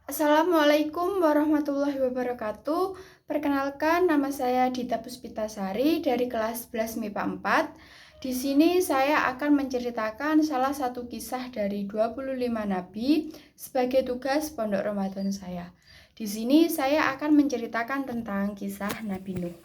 Assalamualaikum warahmatullahi wabarakatuh. Perkenalkan, nama saya Dita Puspitasari dari kelas 11 MIPA 4. Di sini saya akan menceritakan salah satu kisah dari 25 nabi sebagai tugas pondok Ramadan saya. Di sini saya akan menceritakan tentang kisah Nabi Nuh.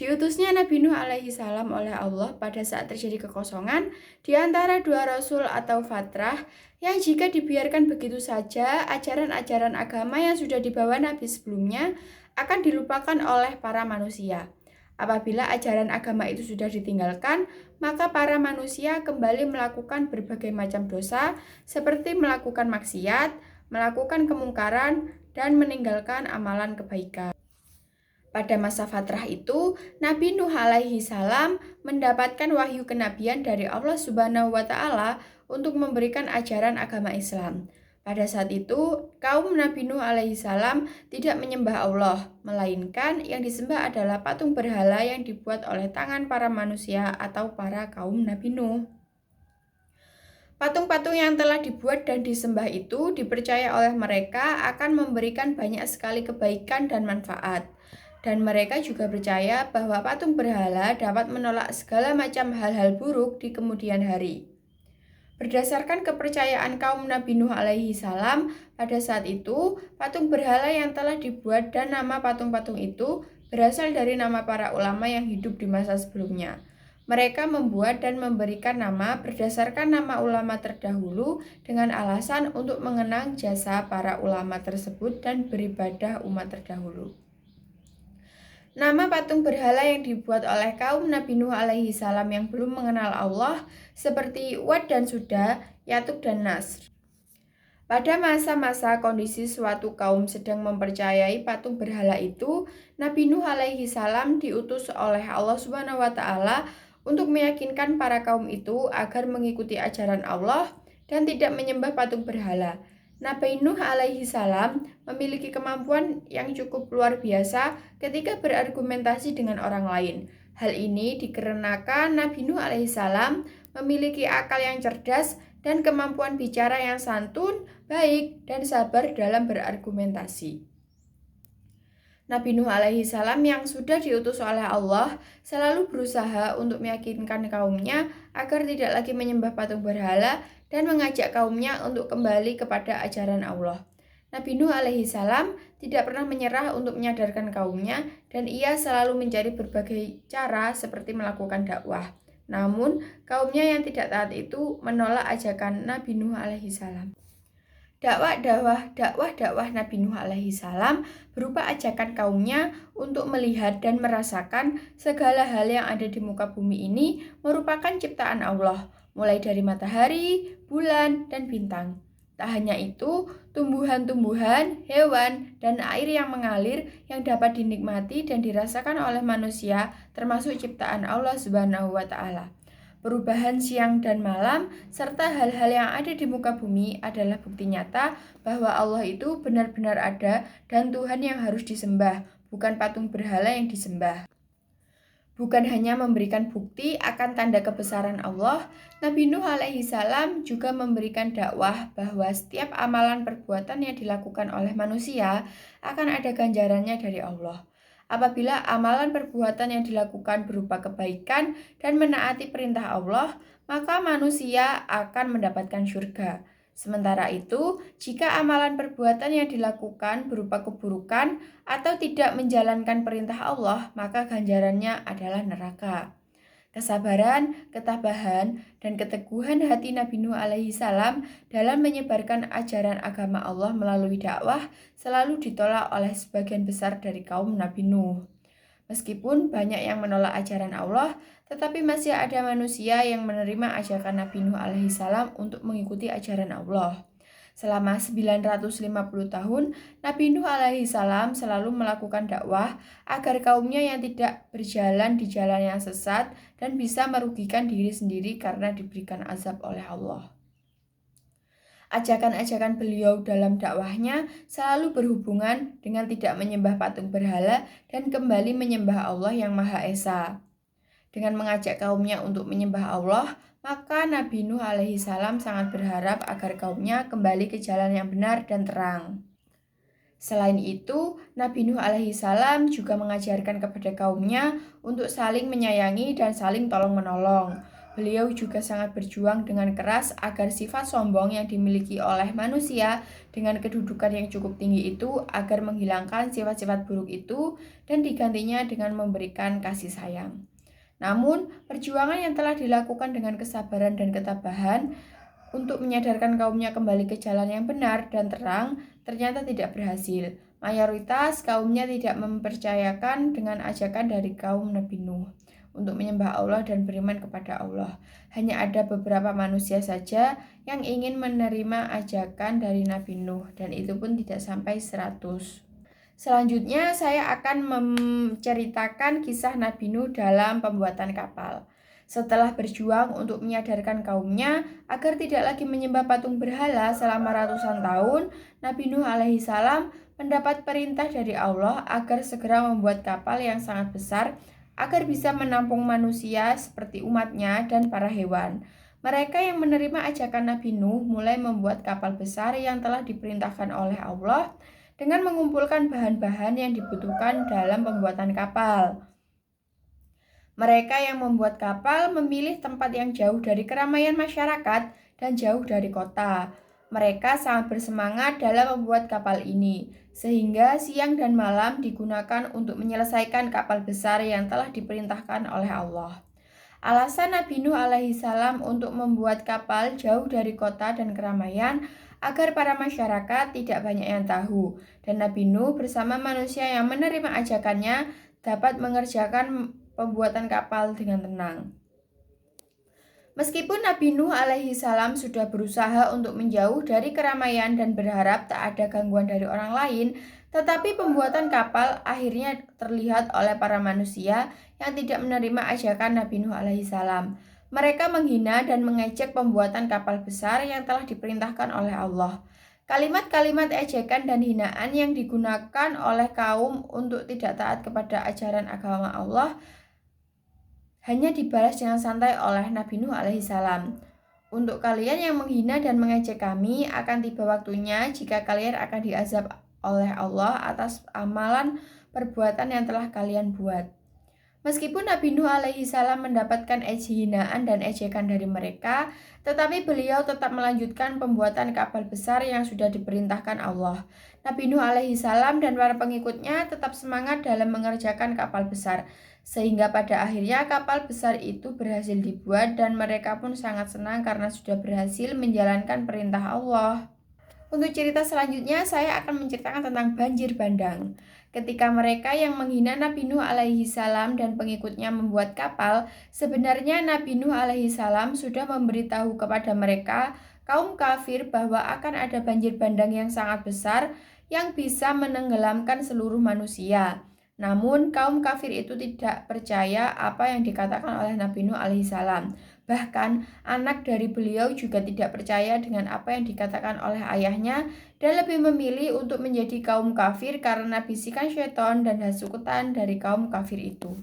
Diutusnya Nabi Nuh alaihi salam oleh Allah pada saat terjadi kekosongan di antara dua rasul atau fatrah yang jika dibiarkan begitu saja, ajaran-ajaran agama yang sudah dibawa Nabi sebelumnya akan dilupakan oleh para manusia. Apabila ajaran agama itu sudah ditinggalkan, maka para manusia kembali melakukan berbagai macam dosa seperti melakukan maksiat, melakukan kemungkaran, dan meninggalkan amalan kebaikan. Pada masa fatrah itu, Nabi Nuh alaihi salam mendapatkan wahyu kenabian dari Allah Subhanahu wa taala untuk memberikan ajaran agama Islam. Pada saat itu, kaum Nabi Nuh alaihi salam tidak menyembah Allah, melainkan yang disembah adalah patung berhala yang dibuat oleh tangan para manusia atau para kaum Nabi Nuh. Patung-patung yang telah dibuat dan disembah itu dipercaya oleh mereka akan memberikan banyak sekali kebaikan dan manfaat. Dan mereka juga percaya bahwa patung berhala dapat menolak segala macam hal-hal buruk di kemudian hari. Berdasarkan kepercayaan kaum Nabi Nuh alaihi salam, pada saat itu, patung berhala yang telah dibuat dan nama patung-patung itu berasal dari nama para ulama yang hidup di masa sebelumnya. Mereka membuat dan memberikan nama berdasarkan nama ulama terdahulu dengan alasan untuk mengenang jasa para ulama tersebut dan beribadah umat terdahulu. Nama patung berhala yang dibuat oleh kaum Nabi Nuh alaihi salam yang belum mengenal Allah seperti Wad dan Suda, Yatuk dan Nasr. Pada masa-masa kondisi suatu kaum sedang mempercayai patung berhala itu, Nabi Nuh alaihi salam diutus oleh Allah Subhanahu wa taala untuk meyakinkan para kaum itu agar mengikuti ajaran Allah dan tidak menyembah patung berhala. Nabi Nuh alaihi salam memiliki kemampuan yang cukup luar biasa ketika berargumentasi dengan orang lain. Hal ini dikarenakan Nabi Nuh alaihi salam memiliki akal yang cerdas dan kemampuan bicara yang santun, baik, dan sabar dalam berargumentasi. Nabi Nuh alaihi salam yang sudah diutus oleh Allah selalu berusaha untuk meyakinkan kaumnya agar tidak lagi menyembah patung berhala dan mengajak kaumnya untuk kembali kepada ajaran Allah. Nabi Nuh alaihi salam tidak pernah menyerah untuk menyadarkan kaumnya dan ia selalu mencari berbagai cara seperti melakukan dakwah. Namun, kaumnya yang tidak taat itu menolak ajakan Nabi Nuh alaihi salam. Dakwah Nabi Nuh alaihi salam berupa ajakan kaumnya untuk melihat dan merasakan segala hal yang ada di muka bumi ini merupakan ciptaan Allah, mulai dari matahari, bulan, dan bintang. Tak hanya itu, tumbuhan-tumbuhan, hewan, dan air yang mengalir yang dapat dinikmati dan dirasakan oleh manusia termasuk ciptaan Allah Subhanahu wa taala. Perubahan siang dan malam, serta hal-hal yang ada di muka bumi adalah bukti nyata bahwa Allah itu benar-benar ada dan Tuhan yang harus disembah, bukan patung berhala yang disembah. Bukan hanya memberikan bukti akan tanda kebesaran Allah, Nabi Nuh alaihi salam juga memberikan dakwah bahwa setiap amalan perbuatan yang dilakukan oleh manusia akan ada ganjarannya dari Allah. Apabila amalan perbuatan yang dilakukan berupa kebaikan dan menaati perintah Allah, maka manusia akan mendapatkan surga. Sementara itu, jika amalan perbuatan yang dilakukan berupa keburukan atau tidak menjalankan perintah Allah, maka ganjarannya adalah neraka. Kesabaran, ketabahan, dan keteguhan hati Nabi Nuh alaihi salam dalam menyebarkan ajaran agama Allah melalui dakwah selalu ditolak oleh sebagian besar dari kaum Nabi Nuh. Meskipun banyak yang menolak ajaran Allah, tetapi masih ada manusia yang menerima ajakan Nabi Nuh alaihi salam untuk mengikuti ajaran Allah. Selama 950 tahun, Nabi Nuh alaihi salam selalu melakukan dakwah agar kaumnya yang tidak berjalan di jalan yang sesat dan bisa merugikan diri sendiri karena diberikan azab oleh Allah. Ajakan-ajakan beliau dalam dakwahnya selalu berhubungan dengan tidak menyembah patung berhala dan kembali menyembah Allah yang Maha Esa. Dengan mengajak kaumnya untuk menyembah Allah, Maka Nabi Nuh alaihi salam sangat berharap agar kaumnya kembali ke jalan yang benar dan terang. Selain itu, Nabi Nuh alaihi salam juga mengajarkan kepada kaumnya untuk saling menyayangi dan saling tolong-menolong. Beliau juga sangat berjuang dengan keras agar sifat sombong yang dimiliki oleh manusia dengan kedudukan yang cukup tinggi itu agar menghilangkan sifat-sifat buruk itu dan digantinya dengan memberikan kasih sayang. Namun, perjuangan yang telah dilakukan dengan kesabaran dan ketabahan untuk menyadarkan kaumnya kembali ke jalan yang benar dan terang ternyata tidak berhasil. Mayoritas kaumnya tidak mempercayakan dengan ajakan dari kaum Nabi Nuh untuk menyembah Allah dan beriman kepada Allah. Hanya ada beberapa manusia saja yang ingin menerima ajakan dari Nabi Nuh dan itu pun tidak sampai 100. Selanjutnya saya akan menceritakan kisah Nabi Nuh dalam pembuatan kapal. Setelah berjuang untuk menyadarkan kaumnya agar tidak lagi menyembah patung berhala selama ratusan tahun, Nabi Nuh alaihi salam mendapat perintah dari Allah agar segera membuat kapal yang sangat besar agar bisa menampung manusia seperti umatnya dan para hewan. Mereka yang menerima ajakan Nabi Nuh mulai membuat kapal besar yang telah diperintahkan oleh Allah dengan mengumpulkan bahan-bahan yang dibutuhkan dalam pembuatan kapal. Mereka yang membuat kapal memilih tempat yang jauh dari keramaian masyarakat dan jauh dari kota. Mereka sangat bersemangat dalam membuat kapal ini, sehingga siang dan malam digunakan untuk menyelesaikan kapal besar yang telah diperintahkan oleh Allah. Alasan Nabi Nuh alaihi salam untuk membuat kapal jauh dari kota dan keramaian agar para masyarakat tidak banyak yang tahu, dan Nabi Nuh bersama manusia yang menerima ajakannya dapat mengerjakan pembuatan kapal dengan tenang. Meskipun Nabi Nuh alaihi salam sudah berusaha untuk menjauh dari keramaian dan berharap tak ada gangguan dari orang lain, tetapi pembuatan kapal akhirnya terlihat oleh para manusia yang tidak menerima ajakan Nabi Nuh alaihi salam. Mereka menghina dan mengejek pembuatan kapal besar yang telah diperintahkan oleh Allah. Kalimat-kalimat ejekan dan hinaan yang digunakan oleh kaum untuk tidak taat kepada ajaran agama Allah hanya dibalas dengan santai oleh Nabi Nuh alaihi salam. Untuk kalian yang menghina dan mengejek kami, akan tiba waktunya jika kalian akan diazab oleh Allah atas amalan perbuatan yang telah kalian buat. Meskipun Nabi Nuh alaihi salam mendapatkan hinaan dan ejekan dari mereka, tetapi beliau tetap melanjutkan pembuatan kapal besar yang sudah diperintahkan Allah. Nabi Nuh alaihi salam dan para pengikutnya tetap semangat dalam mengerjakan kapal besar, sehingga pada akhirnya kapal besar itu berhasil dibuat dan mereka pun sangat senang karena sudah berhasil menjalankan perintah Allah. Untuk cerita selanjutnya, saya akan menceritakan tentang banjir bandang. Ketika mereka yang menghina Nabi Nuh alaihi salam dan pengikutnya membuat kapal, sebenarnya Nabi Nuh alaihi salam sudah memberitahu kepada mereka, kaum kafir, bahwa akan ada banjir bandang yang sangat besar yang bisa menenggelamkan seluruh manusia. Namun, kaum kafir itu tidak percaya apa yang dikatakan oleh Nabi Nuh alaihi salam. Bahkan, anak dari beliau juga tidak percaya dengan apa yang dikatakan oleh ayahnya dan lebih memilih untuk menjadi kaum kafir karena bisikan syaitan dan hasutan dari kaum kafir itu.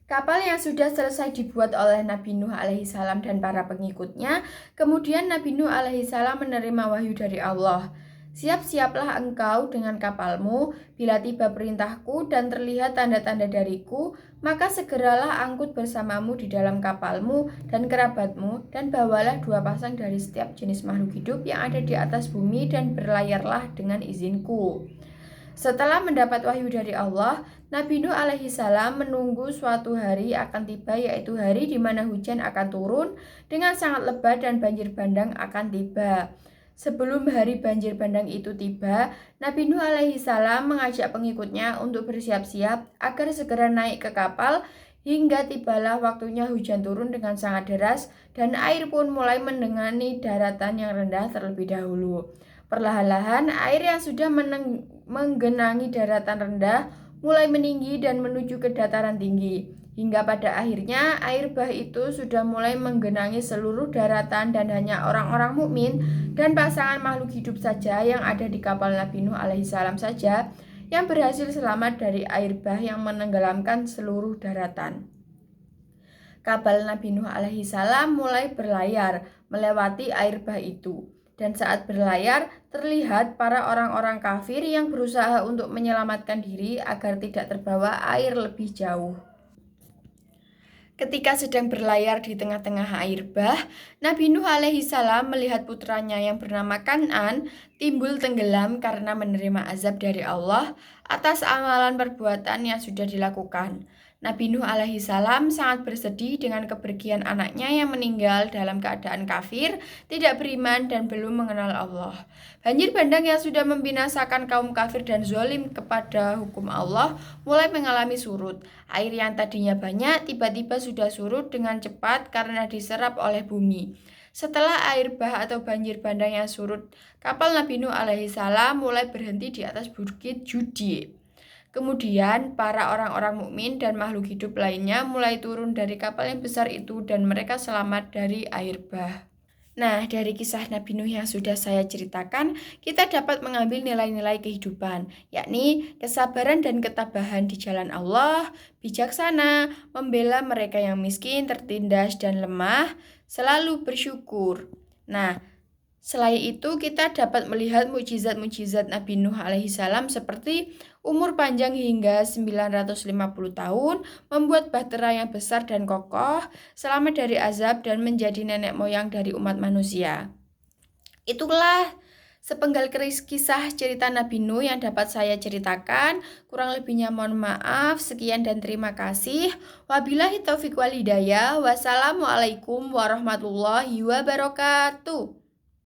Kapal yang sudah selesai dibuat oleh Nabi Nuh alaihi salam dan para pengikutnya, kemudian Nabi Nuh alaihi salam menerima wahyu dari Allah. Siap-siaplah engkau dengan kapalmu, bila tiba perintahku dan terlihat tanda-tanda dariku, maka segeralah angkut bersamamu di dalam kapalmu dan kerabatmu, dan bawalah 2 pasang dari setiap jenis makhluk hidup yang ada di atas bumi dan berlayarlah dengan izinku. Setelah mendapat wahyu dari Allah, Nabi Nuh alaihi salam menunggu suatu hari akan tiba, yaitu hari di mana hujan akan turun dengan sangat lebat dan banjir bandang akan tiba. Sebelum hari banjir bandang itu tiba, Nabi Nuh alaihi salam mengajak pengikutnya untuk bersiap-siap agar segera naik ke kapal hingga tibalah waktunya hujan turun dengan sangat deras dan air pun mulai mengenangi daratan yang rendah terlebih dahulu. Perlahan-lahan air yang sudah menggenangi daratan rendah mulai meninggi dan menuju ke dataran tinggi. Hingga pada akhirnya air bah itu sudah mulai menggenangi seluruh daratan dan hanya orang-orang mukmin dan pasangan makhluk hidup saja yang ada di kapal Nabi Nuh alaihi salam saja yang berhasil selamat dari air bah yang menenggelamkan seluruh daratan. Kapal Nabi Nuh alaihi salam mulai berlayar melewati air bah itu. Dan saat berlayar, terlihat para orang-orang kafir yang berusaha untuk menyelamatkan diri agar tidak terbawa air lebih jauh. Ketika sedang berlayar di tengah-tengah air bah, Nabi Nuh alaihi salam melihat putranya yang bernama Kan'an timbul tenggelam karena menerima azab dari Allah atas amalan perbuatan yang sudah dilakukan. Nabi Nuh alaihi salam sangat bersedih dengan kepergian anaknya yang meninggal dalam keadaan kafir, tidak beriman dan belum mengenal Allah. Banjir bandang yang sudah membinasakan kaum kafir dan zalim kepada hukum Allah mulai mengalami surut. Air yang tadinya banyak tiba-tiba sudah surut dengan cepat karena diserap oleh bumi. Setelah air bah atau banjir bandang yang surut, kapal Nabi Nuh alaihi salam mulai berhenti di atas bukit Judi. Kemudian para orang-orang mukmin dan makhluk hidup lainnya mulai turun dari kapal yang besar itu dan mereka selamat dari air bah. Nah, dari kisah Nabi Nuh yang sudah saya ceritakan, kita dapat mengambil nilai-nilai kehidupan, yakni kesabaran dan ketabahan di jalan Allah, bijaksana, membela mereka yang miskin, tertindas, dan lemah, selalu bersyukur. Nah, selain itu, kita dapat melihat mukjizat-mukjizat Nabi Nuh alaihi salam seperti umur panjang hingga 950 tahun, membuat bahtera yang besar dan kokoh, selamat dari azab dan menjadi nenek moyang dari umat manusia. Itulah sepenggal kisah cerita Nabi Nuh yang dapat saya ceritakan. Kurang lebihnya mohon maaf. Sekian dan terima kasih. Wabillahi taufiq wal hidayah. Wassalamualaikum warahmatullahi wabarakatuh.